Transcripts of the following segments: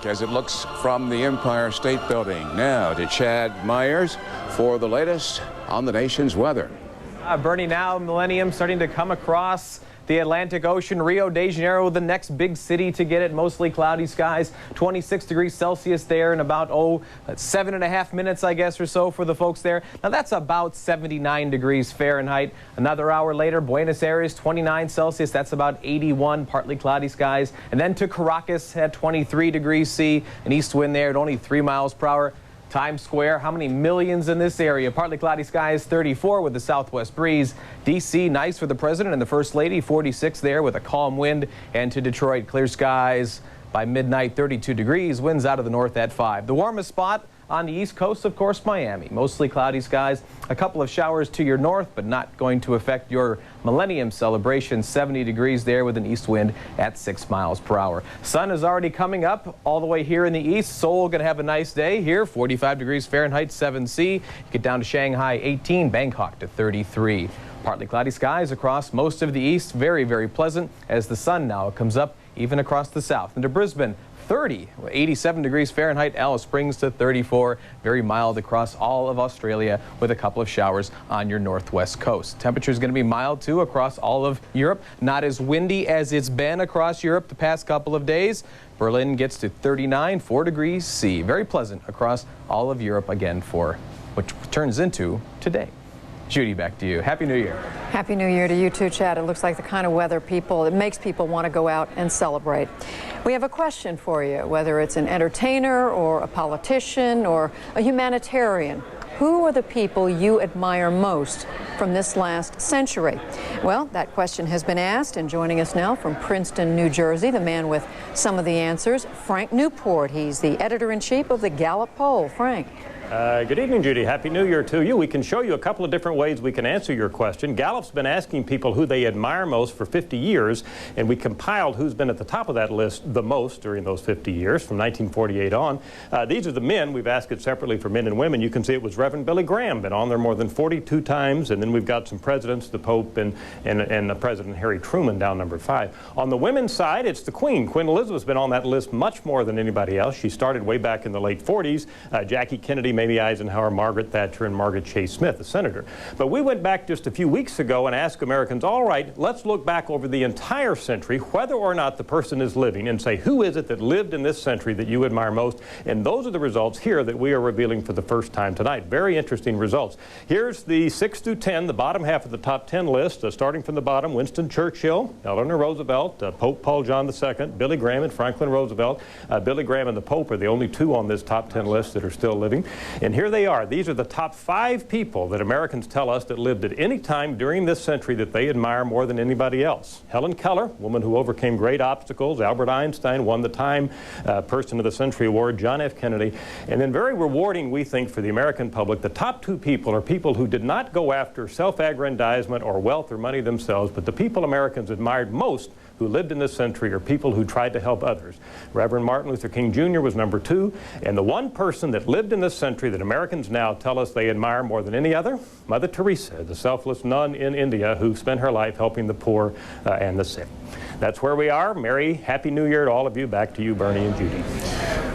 as it looks from the Empire State Building. Now to Chad Myers for the latest on the nation's weather. Bernie, now Millennium starting to come across the Atlantic Ocean. Rio de Janeiro, the next big city to get it. Mostly cloudy skies, 26 degrees Celsius there in about, 7.5 minutes, I guess, or so for the folks there. Now, that's about 79 degrees Fahrenheit. Another hour later, Buenos Aires, 29 Celsius. That's about 81, partly cloudy skies. And then to Caracas at 23 degrees C, an east wind there at only 3 miles per hour. Times Square, how many millions in this area? Partly cloudy skies, 34 with the southwest breeze. D.C., nice for the president and the first lady, 46 there with a calm wind. And to Detroit, clear skies by midnight, 32 degrees, winds out of the north at 5. The warmest spot on the east coast, of course, Miami. Mostly cloudy skies, a couple of showers to your north, but not going to affect your Millennium celebration. 70 degrees there with an east wind at 6 miles per hour. Sun is already coming up all the way here in the east. Seoul going to have a nice day here, 45 degrees Fahrenheit, 7°C. Get down to Shanghai, 18, Bangkok to 33. Partly cloudy skies across most of the east. Very, very pleasant as the sun now comes up even across the south. And to Brisbane, 30, 87 degrees Fahrenheit, Alice Springs to 34. Very mild across all of Australia with a couple of showers on your northwest coast. Temperature is going to be mild too across all of Europe. Not as windy as it's been across Europe the past couple of days. Berlin gets to 39, 4 degrees C. Very pleasant across all of Europe again for which turns into today. Judy, back to you. Happy New Year. Happy New Year to you too, Chad. It looks like the kind of weather it makes people want to go out and celebrate. We have a question for you, whether it's an entertainer or a politician or a humanitarian. Who are the people you admire most from this last century? Well, that question has been asked, and joining us now from Princeton, New Jersey, the man with some of the answers, Frank Newport. He's the editor-in-chief of the Gallup poll. Frank. Good evening, Judy. Happy New Year to you. We can show you a couple of different ways we can answer your question. Gallup's been asking people who they admire most for 50 years, and we compiled who's been at the top of that list the most during those 50 years, from 1948 on. These are the men. We've asked it separately for men and women. You can see it was Reverend Billy Graham, been on there more than 42 times, and then we've got some presidents, the Pope, and President Harry Truman down number 5. On the women's side, it's the Queen. Queen Elizabeth's been on that list much more than anybody else. She started way back in the late 40s. Jackie Kennedy, Mamie Eisenhower, Margaret Thatcher, and Margaret Chase Smith, the senator. But we went back just a few weeks ago and asked Americans, all right, let's look back over the entire century, whether or not the person is living, and say, who is it that lived in this century that you admire most? And those are the results here that we are revealing for the first time tonight. Very interesting results. Here's the 6 through 10, the bottom half of the top 10 list, starting from the bottom: Winston Churchill, Eleanor Roosevelt, Pope Paul John II, Billy Graham and Franklin Roosevelt. Billy Graham and the Pope are the only two on this top 10 list that are still living. And here they are. These are the top 5 people that Americans tell us that lived at any time during this century that they admire more than anybody else. Helen Keller, woman who overcame great obstacles. Albert Einstein won the Time Person of the Century Award. John F. Kennedy. And then very rewarding, we think, for the American public, the top 2 people are people who did not go after self-aggrandizement or wealth or money themselves, but the people Americans admired most who lived in this century are people who tried to help others. Reverend Martin Luther King Jr. was number 2, and the one person that lived in this century that Americans now tell us they admire more than any other, Mother Teresa, the selfless nun in India who spent her life helping the poor and the sick. That's where we are. Merry, Happy New Year to all of you. Back to you, Bernie and Judy.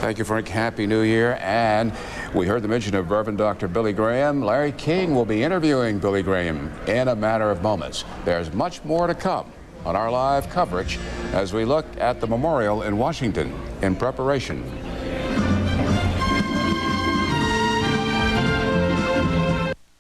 Thank you, Frank. Happy New Year. And we heard the mention of Reverend Dr. Billy Graham. Larry King will be interviewing Billy Graham in a matter of moments. There's much more to come on our live coverage as we look at the memorial in Washington in preparation